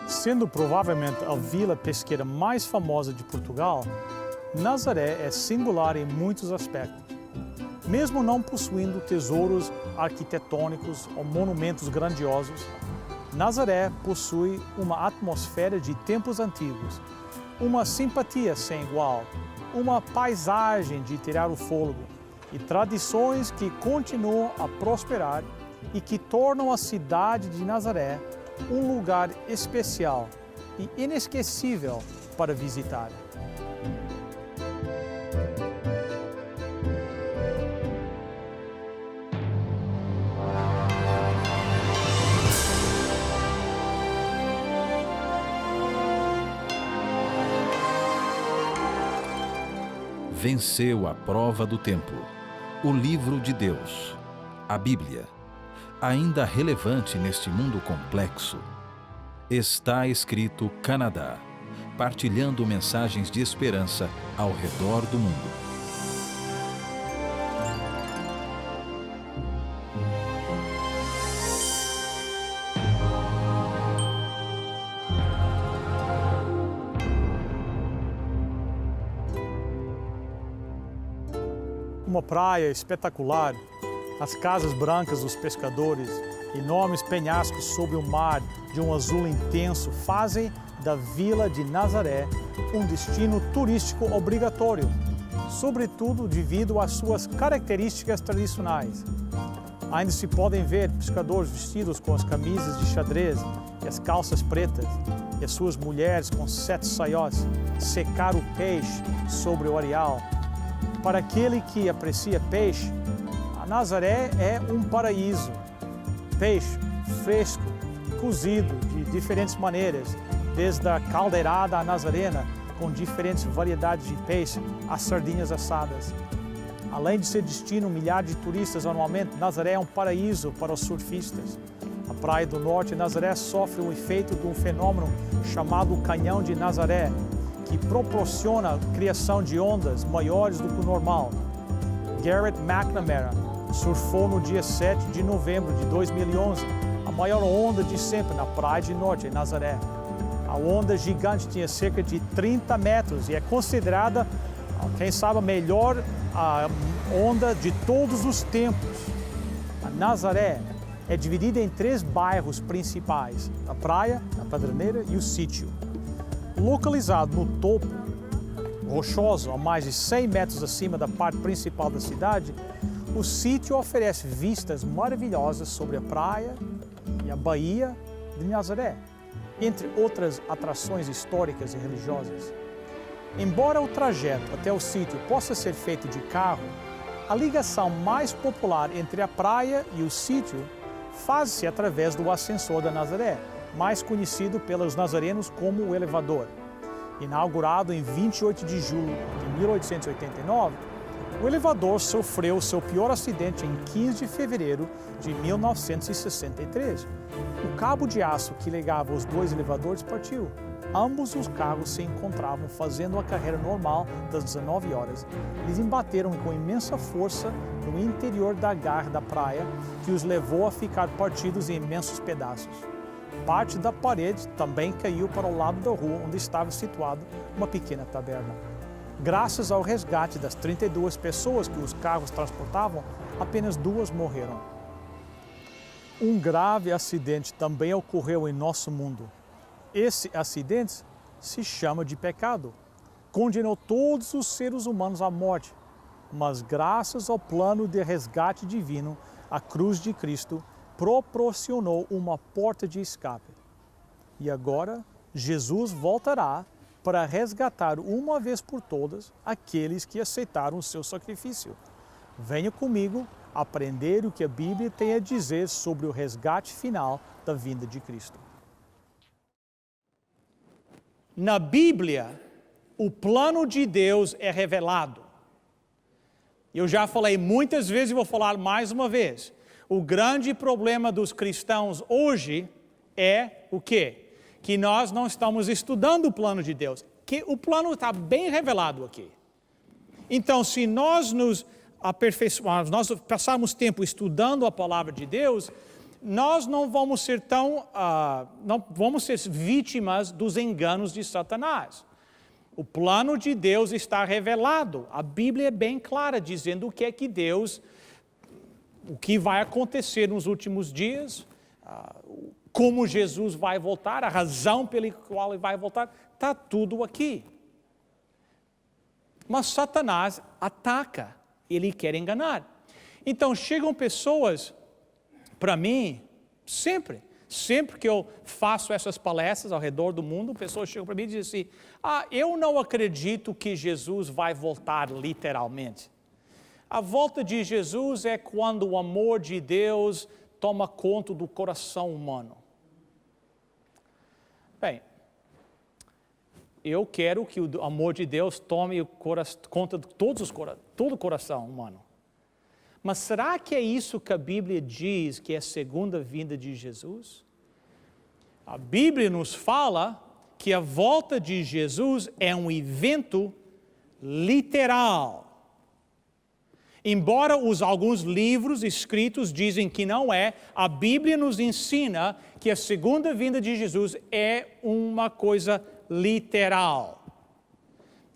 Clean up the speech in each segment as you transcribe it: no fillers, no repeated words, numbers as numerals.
Sendo provavelmente a vila pesqueira mais famosa de Portugal, Nazaré é singular em muitos aspectos. Mesmo não possuindo tesouros arquitetônicos ou monumentos grandiosos, Nazaré possui uma atmosfera de tempos antigos, uma simpatia sem igual, uma paisagem de tirar o fôlego e tradições que continuam a prosperar e que tornam a cidade de Nazaré um lugar especial e inesquecível para visitar. Venceu a prova do tempo. O livro de Deus, a Bíblia, ainda relevante neste mundo complexo. Está escrito Canadá, partilhando mensagens de esperança ao redor do mundo. Uma praia espetacular, as casas brancas dos pescadores, enormes penhascos sob o mar de um azul intenso fazem da Vila de Nazaré um destino turístico obrigatório, sobretudo devido às suas características tradicionais. Ainda se podem ver pescadores vestidos com as camisas de xadrez e as calças pretas, e as suas mulheres com 7 saiós secar o peixe sobre o areal. Para aquele que aprecia peixe, a Nazaré é um paraíso. Peixe fresco, cozido de diferentes maneiras, desde a caldeirada à nazarena, com diferentes variedades de peixe, às sardinhas assadas. Além de ser destino a milhares de turistas anualmente, Nazaré é um paraíso para os surfistas. A Praia do Norte de Nazaré sofre o efeito de um fenômeno chamado Canhão de Nazaré, que proporciona a criação de ondas maiores do que o normal. Garrett McNamara surfou no dia 7 de novembro de 2011 a maior onda de sempre na Praia do Norte, em Nazaré. A onda gigante tinha cerca de 30 metros e é considerada, quem sabe, a melhor onda de todos os tempos. A Nazaré é dividida em 3 bairros principais: a praia, a Pedreneira e o sítio. Localizado no topo rochoso, a mais de 100 metros acima da parte principal da cidade, o sítio oferece vistas maravilhosas sobre a praia e a Baía de Nazaré, entre outras atrações históricas e religiosas. Embora o trajeto até o sítio possa ser feito de carro, a ligação mais popular entre a praia e o sítio faz-se através do ascensor da Nazaré, mais conhecido pelos nazarenos como o elevador. Inaugurado em 28 de julho de 1889, o elevador sofreu seu pior acidente em 15 de fevereiro de 1963. O cabo de aço que ligava os 2 elevadores partiu. Ambos os carros se encontravam fazendo a carreira normal das 19 horas. Eles embateram com imensa força no interior da garra da praia, que os levou a ficar partidos em imensos pedaços. Parte da parede também caiu para o lado da rua onde estava situada uma pequena taberna. Graças ao resgate das 32 pessoas que os carros transportavam, apenas 2 morreram. Um grave acidente também ocorreu em nosso mundo. Esse acidente se chama de pecado. Condenou todos os seres humanos à morte, mas graças ao plano de resgate divino, a cruz de Cristo proporcionou uma porta de escape. E agora, Jesus voltará para resgatar uma vez por todas aqueles que aceitaram o seu sacrifício. Venha comigo aprender o que a Bíblia tem a dizer sobre o resgate final da vinda de Cristo. Na Bíblia, o plano de Deus é revelado. Eu já falei muitas vezes e vou falar mais uma vez. O grande problema dos cristãos hoje é o quê? Que nós não estamos estudando o plano de Deus. Que o plano está bem revelado aqui. Então, se nós nos aperfeiçoarmos, nós passarmos tempo estudando a palavra de Deus, nós não vamos ser não vamos ser vítimas dos enganos de Satanás. O plano de Deus está revelado. A Bíblia é bem clara, dizendo o que vai acontecer nos últimos dias, como Jesus vai voltar, a razão pela qual ele vai voltar, está tudo aqui. Mas Satanás ataca, ele quer enganar. Então chegam pessoas para mim, sempre que eu faço essas palestras ao redor do mundo, pessoas chegam para mim e dizem assim, eu não acredito que Jesus vai voltar literalmente. A volta de Jesus é quando o amor de Deus toma conta do coração humano. Bem, eu quero que o amor de Deus tome conta de todo o coração humano. Mas será que é isso que a Bíblia diz que é a segunda vinda de Jesus? A Bíblia nos fala que a volta de Jesus é um evento literal. Embora alguns livros escritos dizem que não é, a Bíblia nos ensina que a segunda vinda de Jesus é uma coisa literal.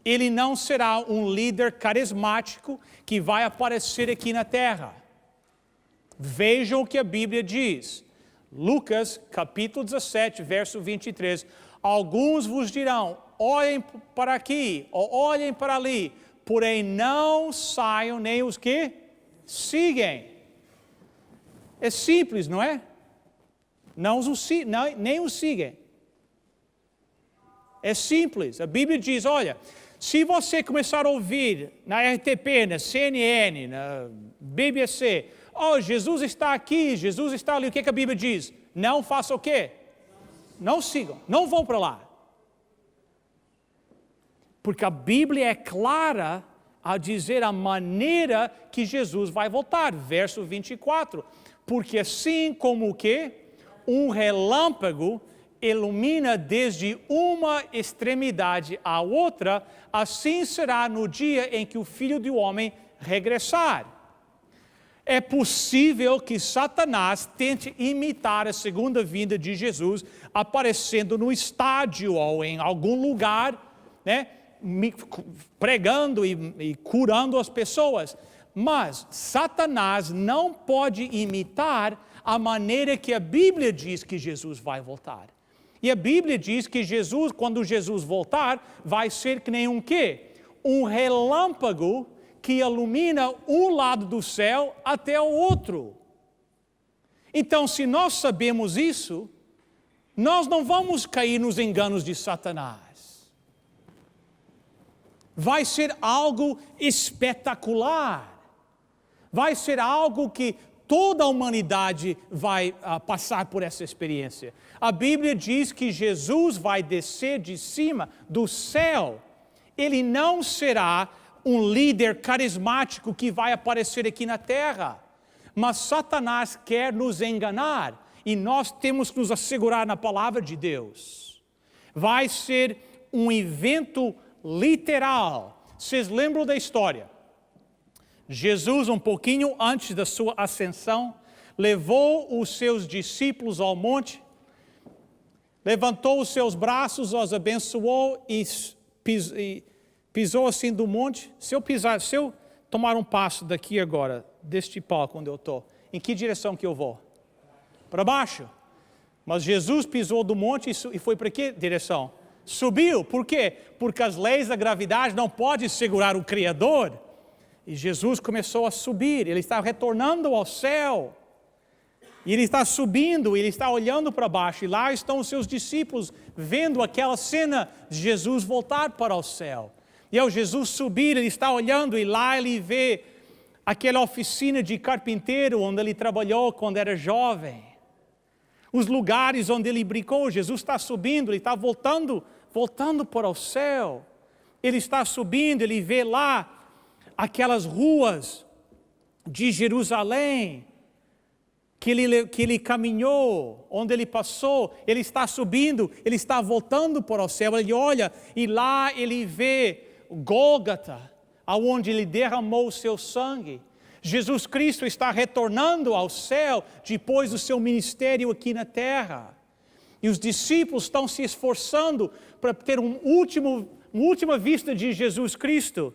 Ele não será um líder carismático que vai aparecer aqui na terra. Vejam o que a Bíblia diz. Lucas, capítulo 17, verso 23. Alguns vos dirão, olhem para aqui, ou olhem para ali, porém não saiam nem os que seguem. É simples, não é? Nem os seguem. É simples. A Bíblia diz, olha, se você começar a ouvir na RTP, na CNN, na BBC, Jesus está aqui, Jesus está ali, o que a Bíblia diz? Não faça o quê? Não sigam, não vão para lá. Porque a Bíblia é clara a dizer a maneira que Jesus vai voltar. Verso 24. Porque assim como o quê? Um relâmpago ilumina desde uma extremidade à outra, assim será no dia em que o Filho do Homem regressar. É possível que Satanás tente imitar a segunda vinda de Jesus, aparecendo no estádio ou em algum lugar, né, pregando e curando as pessoas. Mas Satanás não pode imitar a maneira que a Bíblia diz que Jesus vai voltar. E a Bíblia diz que Jesus, quando Jesus voltar, vai ser que nem um quê? Um relâmpago que ilumina um lado do céu até o outro. Então, se nós sabemos isso, nós não vamos cair nos enganos de Satanás. Vai ser algo espetacular. Vai ser algo que toda a humanidade vai passar por essa experiência. A Bíblia diz que Jesus vai descer de cima do céu. Ele não será um líder carismático que vai aparecer aqui na terra. Mas Satanás quer nos enganar. E nós temos que nos assegurar na palavra de Deus. Vai ser um evento literal. Vocês lembram da história? Jesus, um pouquinho antes da sua ascensão, levou os seus discípulos ao monte, levantou os seus braços, os abençoou e pisou assim do monte. Se eu tomar um passo daqui agora, deste palco onde eu estou, em que direção que eu vou? Para baixo. Mas Jesus pisou do monte e foi para que direção? Subiu. Por quê? Porque as leis da gravidade não podem segurar o Criador. E Jesus começou a subir, ele está retornando ao céu. E ele está subindo, ele está olhando para baixo. E lá estão os seus discípulos vendo aquela cena de Jesus voltar para o céu. E ao Jesus subir, ele está olhando e lá ele vê aquela oficina de carpinteiro onde ele trabalhou quando era jovem. Os lugares onde ele brincou. Jesus está subindo, ele está voltando para o céu. Ele está subindo, ele vê lá aquelas ruas de Jerusalém que ele caminhou, onde ele passou. Ele está subindo, ele está voltando para o céu. Ele olha e lá ele vê Gólgota, aonde ele derramou o seu sangue. Jesus Cristo está retornando ao céu depois do seu ministério aqui na terra. E os discípulos estão se esforçando para ter uma última vista de Jesus Cristo.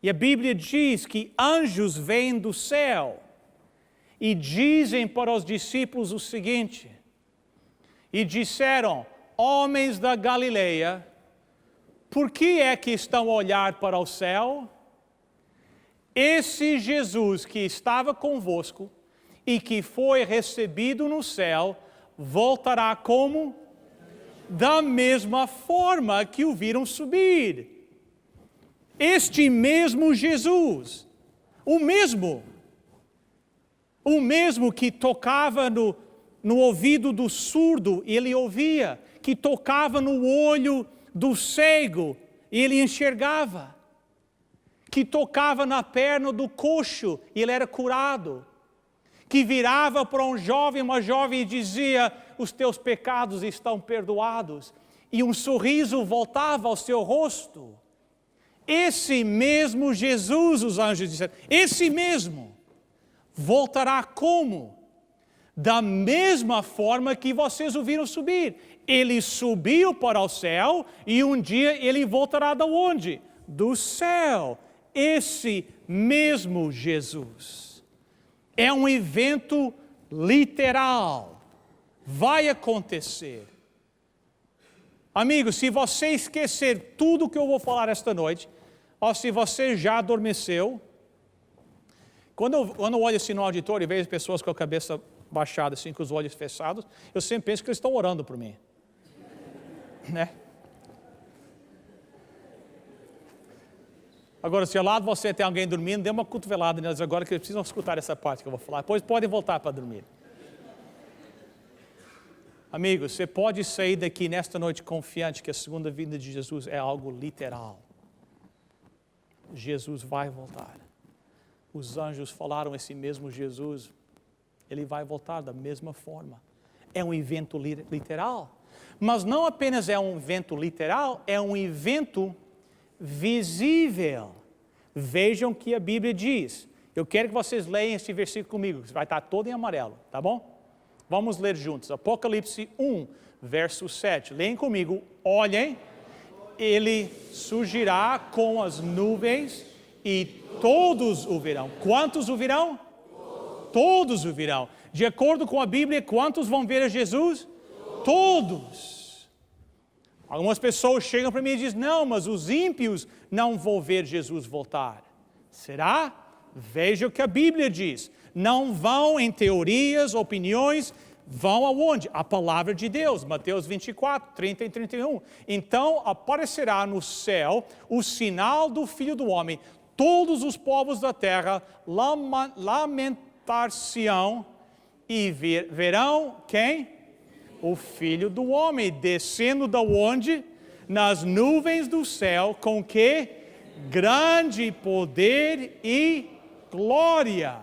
E a Bíblia diz que anjos vêm do céu e dizem para os discípulos o seguinte: e disseram, homens da Galileia, por que é que estão a olhar para o céu? Esse Jesus que estava convosco e que foi recebido no céu, voltará como? Da mesma forma que o viram subir. Este mesmo Jesus, o mesmo que tocava no ouvido do surdo, ele ouvia, que tocava no olho do cego, ele enxergava, que tocava na perna do coxo, e ele era curado, que virava para um jovem, uma jovem e dizia, os teus pecados estão perdoados, e um sorriso voltava ao seu rosto. Esse mesmo Jesus, os anjos disseram, esse mesmo, voltará como? Da mesma forma que vocês o viram subir. Ele subiu para o céu e um dia ele voltará de onde? Do céu. Esse mesmo Jesus. É um evento literal. Vai acontecer. Amigos, se você esquecer tudo que eu vou falar esta noite, ou se você já adormeceu, quando eu olho assim no auditório e vejo pessoas com a cabeça baixada, assim, com os olhos fechados, eu sempre penso que eles estão orando por mim. Né? Agora, se ao lado de você tem alguém dormindo, dê uma cotovelada neles agora, que eles precisam escutar essa parte que eu vou falar. Depois podem voltar para dormir. Amigos, você pode sair daqui nesta noite confiante que a segunda vinda de Jesus é algo literal. Jesus vai voltar. Os anjos falaram, esse mesmo Jesus, ele vai voltar da mesma forma. É um evento literal. Mas não apenas é um evento literal, é um evento visível. Vejam o que a Bíblia diz. Eu quero que vocês leiam esse versículo comigo, que vai estar todo em amarelo, tá bom? Vamos ler juntos. Apocalipse 1, verso 7. Leem comigo. Olhem, ele surgirá com as nuvens e todos o verão. Quantos o verão? Todos o verão. De acordo com a Bíblia, quantos vão ver a Jesus? Todos. Algumas pessoas chegam para mim e dizem, não, mas os ímpios não vão ver Jesus voltar. Será? Veja o que a Bíblia diz. Não vão em teorias, opiniões, vão aonde? A palavra de Deus, Mateus 24, 30 e 31. Então aparecerá no céu o sinal do Filho do Homem. Todos os povos da terra lamentar-se-ão e verão quem? O Filho do Homem, descendo da onde? Nas nuvens do céu, com que? Grande poder e glória.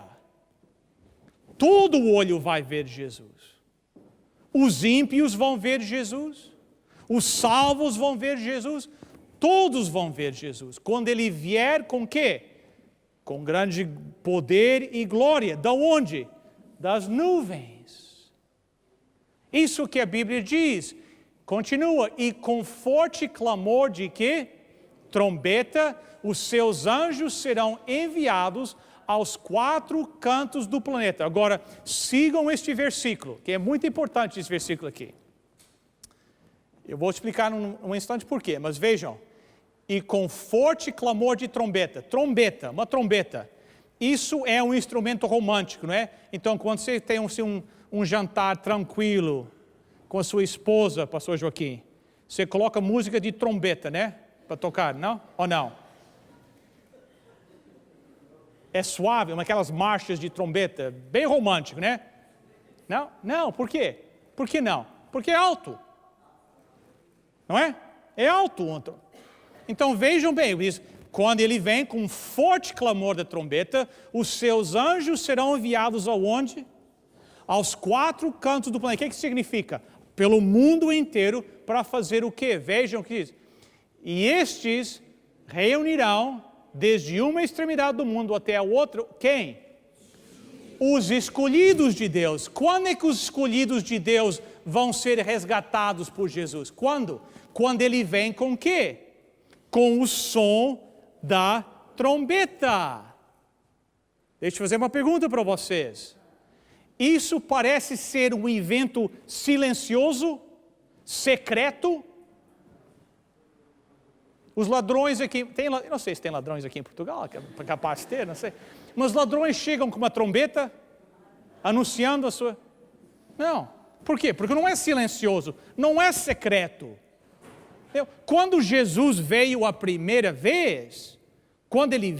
Todo olho vai ver Jesus. Os ímpios vão ver Jesus. Os salvos vão ver Jesus. Todos vão ver Jesus. Quando ele vier com quê? Com grande poder e glória. Da onde? Das nuvens. Isso que a Bíblia diz. Continua. E com forte clamor de quê? Trombeta, os seus anjos serão enviados aos 4 cantos do planeta. Agora, sigam este versículo, que é muito importante esse versículo aqui. Eu vou explicar num instante por quê, mas vejam. E com forte clamor de trombeta. Trombeta, uma trombeta. Isso é um instrumento romântico, não é? Então, quando você tem um jantar tranquilo com a sua esposa, pastor Joaquim, você coloca música de trombeta, né? Para tocar, não? Ou não? É suave, aquelas marchas de trombeta, bem romântico, né? Não? Não, por quê? Por que não? Porque é alto. Não é? É alto. Então vejam bem, diz, quando ele vem com forte clamor da trombeta, os seus anjos serão enviados aonde? Aos 4 cantos do planeta. O que significa? Pelo mundo inteiro, para fazer o quê? Vejam o que diz. E estes reunirão desde uma extremidade do mundo até a outra, quem? Os escolhidos de Deus. Quando é que os escolhidos de Deus vão ser resgatados por Jesus? Quando? Quando Ele vem com o quê? Com o som da trombeta. Deixa eu fazer uma pergunta para vocês. Isso parece ser um evento silencioso, secreto? Os ladrões aqui, eu não sei se tem ladrões aqui em Portugal, capaz de ter, não sei. Mas os ladrões chegam com uma trombeta, anunciando a sua... Não. Por quê? Porque não é silencioso, não é secreto. Quando Jesus veio a primeira vez, quando Ele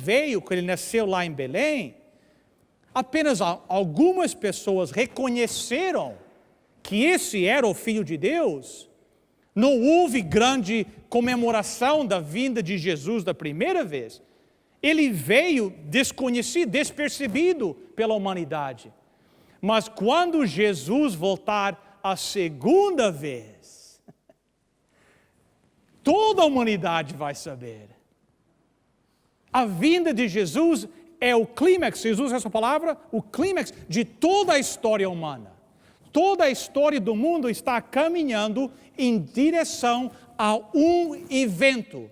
nasceu lá em Belém, apenas algumas pessoas reconheceram que esse era o Filho de Deus. Não houve grande comemoração da vinda de Jesus da primeira vez. Ele veio desconhecido, despercebido pela humanidade. Mas quando Jesus voltar a segunda vez, toda a humanidade vai saber. A vinda de Jesus é o clímax, Jesus usa essa palavra, o clímax de toda a história humana. Toda a história do mundo está caminhando em direção a um evento,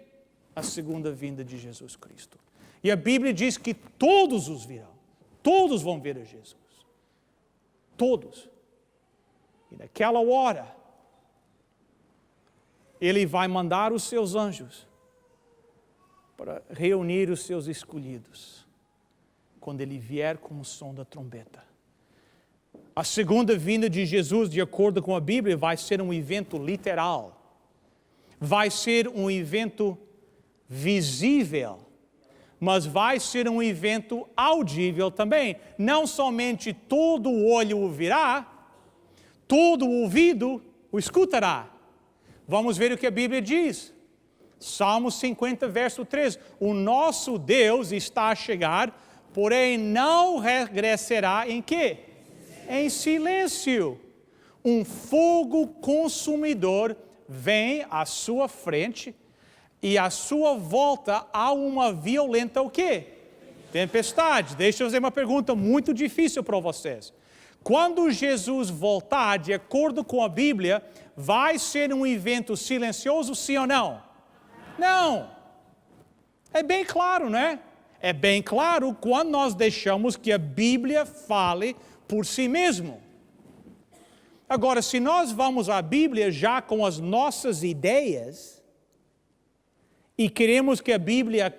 a segunda vinda de Jesus Cristo. E a Bíblia diz que todos os virão, todos vão ver a Jesus. Todos. E naquela hora, Ele vai mandar os seus anjos para reunir os seus escolhidos, quando Ele vier com o som da trombeta. A segunda vinda de Jesus, de acordo com a Bíblia, vai ser um evento literal. Vai ser um evento visível, mas vai ser um evento audível também. Não somente todo o olho o virá, todo o ouvido o escutará. Vamos ver o que a Bíblia diz. Salmo 50, verso 3. O nosso Deus está a chegar, porém não regressará em quê? Em silêncio. Um fogo consumidor vem à sua frente e à sua volta há uma violenta o quê? Tempestade. Deixa eu fazer uma pergunta muito difícil para vocês. Quando Jesus voltar, de acordo com a Bíblia, vai ser um evento silencioso, sim ou não? Não. É bem claro, né? É bem claro quando nós deixamos que a Bíblia fale por si mesmo. Agora, se nós vamos à Bíblia já com as nossas ideias e queremos que a Bíblia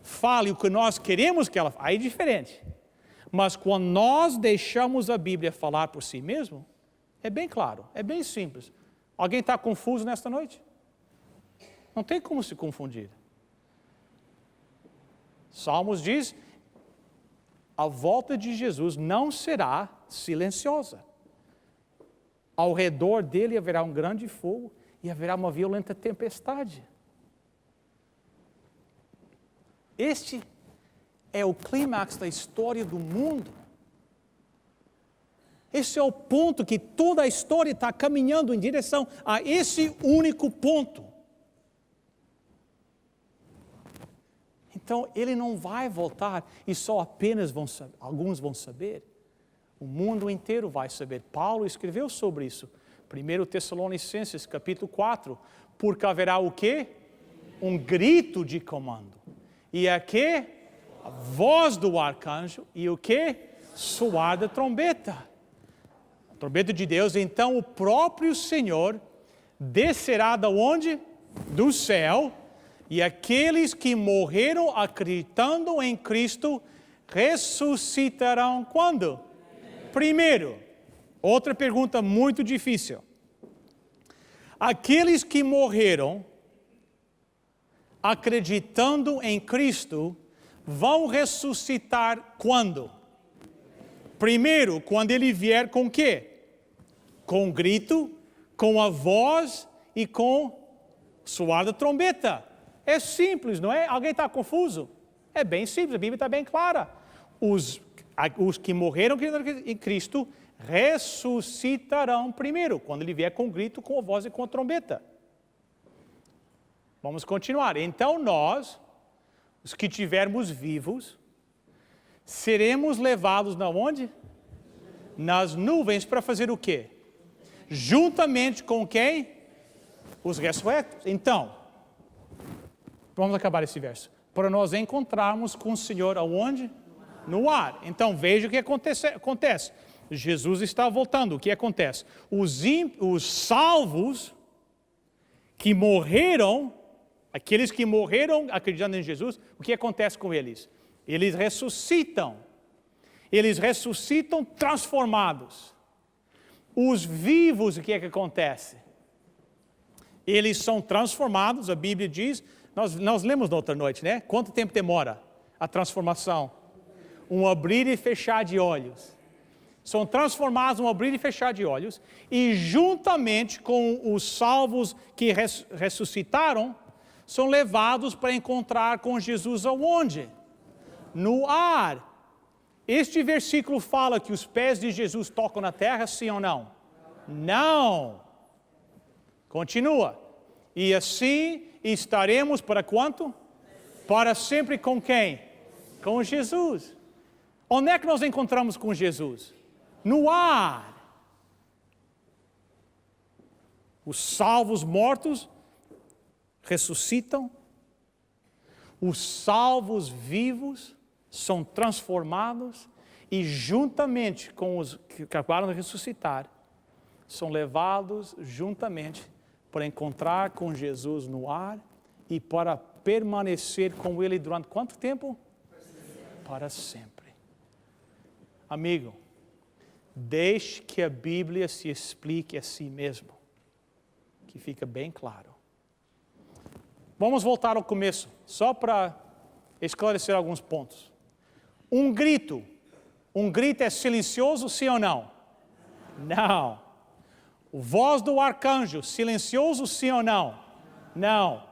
fale o que nós queremos que ela fale, aí é diferente. Mas quando nós deixamos a Bíblia falar por si mesmo, é bem claro, é bem simples. Alguém está confuso nesta noite? Não tem como se confundir. Salmos diz, a volta de Jesus não será silenciosa. Ao redor dele haverá um grande fogo e haverá uma violenta tempestade. Este é o clímax da história do mundo. Esse é o ponto que toda a história está caminhando em direção a esse único ponto. Então, Ele não vai voltar e só apenas alguns vão saber. O mundo inteiro vai saber. Paulo escreveu sobre isso. 1 Tessalonicenses, capítulo 4. Porque haverá o quê? Um grito de comando. E aqui, a voz do arcanjo. E o quê? Soar da trombeta. A trombeta de Deus. Então, o próprio Senhor descerá da onde? Do céu. E aqueles que morreram acreditando em Cristo ressuscitarão quando? Primeiro. Outra pergunta muito difícil. Aqueles que morreram acreditando em Cristo vão ressuscitar quando? Primeiro, quando Ele vier com o quê? Com grito, com a voz e com soar da trombeta. É simples, não é? Alguém está confuso? É bem simples, a Bíblia está bem clara. Os que morreram em Cristo ressuscitarão primeiro, quando Ele vier com grito, com a voz e com a trombeta. Vamos continuar. Então nós os que tivermos vivos, seremos levados na onde? Nas nuvens para fazer o quê? Juntamente com quem? Os ressurrectos. Então, vamos acabar esse verso. Para nós encontrarmos com o Senhor aonde? No ar. Então veja o que acontece. Jesus está voltando. O que acontece? Os salvos que morreram, aqueles que morreram acreditando em Jesus, o que acontece com eles? Eles ressuscitam. Eles ressuscitam transformados. Os vivos, o que acontece? Eles são transformados, a Bíblia diz, nós lemos na outra noite, né? Quanto tempo demora a transformação? Um abrir e fechar de olhos. São transformados, um abrir e fechar de olhos, e juntamente com os salvos que ressuscitaram, são levados para encontrar com Jesus aonde? No ar. Este versículo fala que os pés de Jesus tocam na terra, sim ou não? Não. Continua. E assim estaremos para quanto? Para sempre com quem? Com Jesus. Onde é que nós encontramos com Jesus? No ar. Os salvos mortos ressuscitam. Os salvos vivos são transformados e juntamente com os que acabaram de ressuscitar, são levados juntamente para encontrar com Jesus no ar e para permanecer com Ele durante quanto tempo? Para sempre. Amigo, deixe que a Bíblia se explique a si mesmo, que fica bem claro. Vamos voltar ao começo, só para esclarecer alguns pontos. Um grito é silencioso, sim ou não? Não. Voz do arcanjo, silencioso, sim ou não? Não.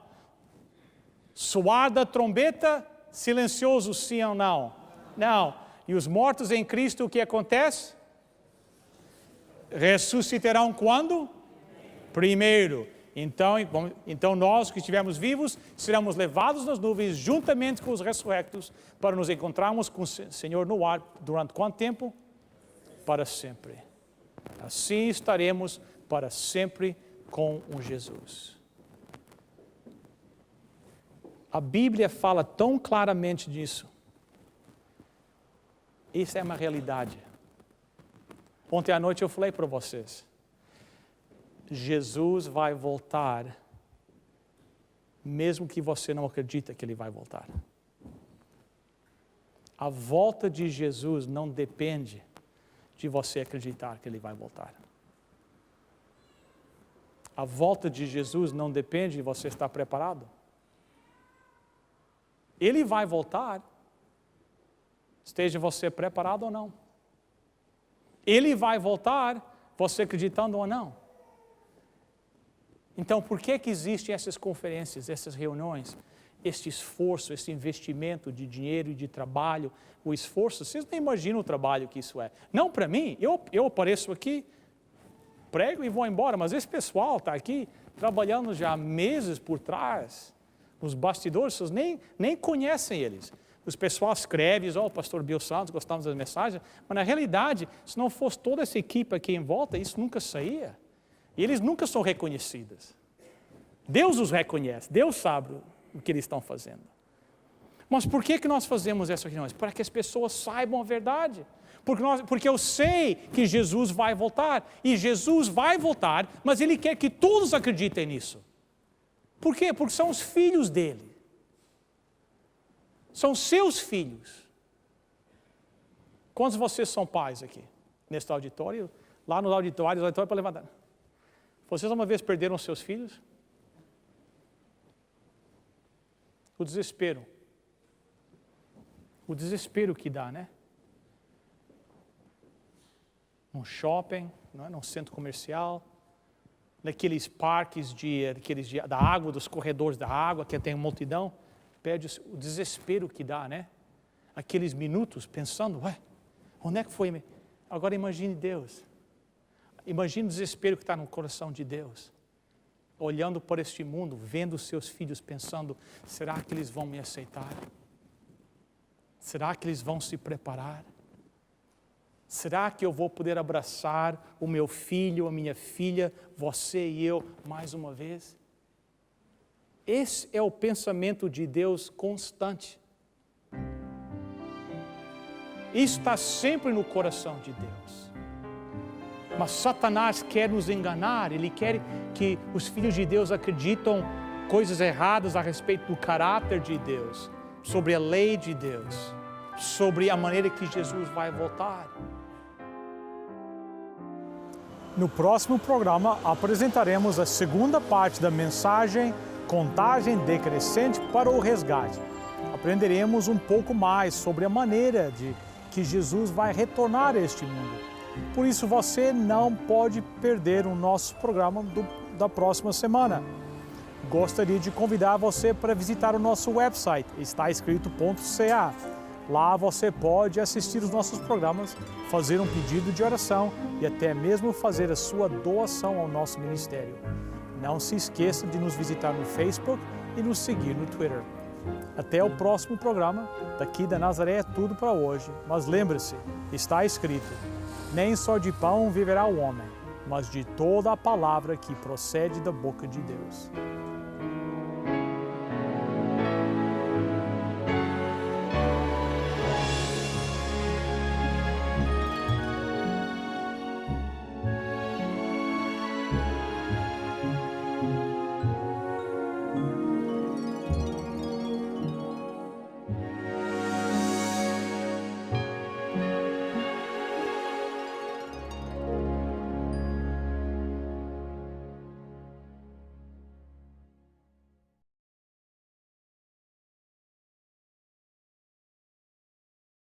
Soar da trombeta, silencioso, sim ou não? Não. E os mortos em Cristo, o que acontece? Ressuscitarão quando? Primeiro. Então nós que estivermos vivos, seremos levados nas nuvens juntamente com os ressurrectos para nos encontrarmos com o Senhor no ar durante quanto tempo? Para sempre. Assim estaremos para sempre com o Jesus. A Bíblia fala tão claramente disso. Isso é uma realidade. Ontem à noite eu falei para vocês. Jesus vai voltar, mesmo que você não acredita que Ele vai voltar. A volta de Jesus não depende de você acreditar que Ele vai voltar. A volta de Jesus não depende de você estar preparado. Ele vai voltar, esteja você preparado ou não. Ele vai voltar, você acreditando ou não. Então, por que existem essas conferências, essas reuniões, este esforço, esse investimento de dinheiro e de trabalho, o esforço? Vocês não imaginam o trabalho que isso é. Não para mim, eu apareço aqui, prego e vou embora, mas esse pessoal está aqui trabalhando já há meses por trás, nos bastidores, vocês nem conhecem eles. Os pessoal escrevem, o pastor Bill Santos, gostamos das mensagens, mas na realidade, se não fosse toda essa equipe aqui em volta, isso nunca saía. E eles nunca são reconhecidos. Deus os reconhece, Deus sabe o que eles estão fazendo. Mas por que nós fazemos essas reuniões? Para que as pessoas saibam a verdade. Porque eu sei que Jesus vai voltar. E Jesus vai voltar, mas Ele quer que todos acreditem nisso. Por quê? Porque são os filhos dEle. São seus filhos. Quantos de vocês são pais aqui? Neste auditório? Lá no auditório para levantar. Vocês uma vez perderam seus filhos? O desespero. O desespero que dá, né? Num shopping, não é? Num centro comercial, naqueles parques da água, dos corredores da água, que tem uma multidão. Perde o desespero que dá, né? Aqueles minutos pensando, onde é que foi? Agora imagine Deus. Imagine o desespero que está no coração de Deus. Olhando para este mundo, vendo os seus filhos, pensando, será que eles vão me aceitar? Será que eles vão se preparar? Será que eu vou poder abraçar o meu filho, a minha filha, você e eu mais uma vez? Esse é o pensamento de Deus constante. Isso está sempre no coração de Deus. Mas Satanás quer nos enganar, ele quer que os filhos de Deus acreditam coisas erradas a respeito do caráter de Deus, sobre a lei de Deus, sobre a maneira que Jesus vai voltar. No próximo programa, apresentaremos a segunda parte da mensagem Contagem Decrescente para o Resgate. Aprenderemos um pouco mais sobre a maneira de que Jesus vai retornar a este mundo. Por isso, você não pode perder o nosso programa da próxima semana. Gostaria de convidar você para visitar o nosso website, estaescrito.ca. Lá você pode assistir os nossos programas, fazer um pedido de oração e até mesmo fazer a sua doação ao nosso ministério. Não se esqueça de nos visitar no Facebook e nos seguir no Twitter. Até o próximo programa. Daqui da Nazaré é tudo para hoje. Mas lembre-se, está escrito: nem só de pão viverá o homem, mas de toda a palavra que procede da boca de Deus.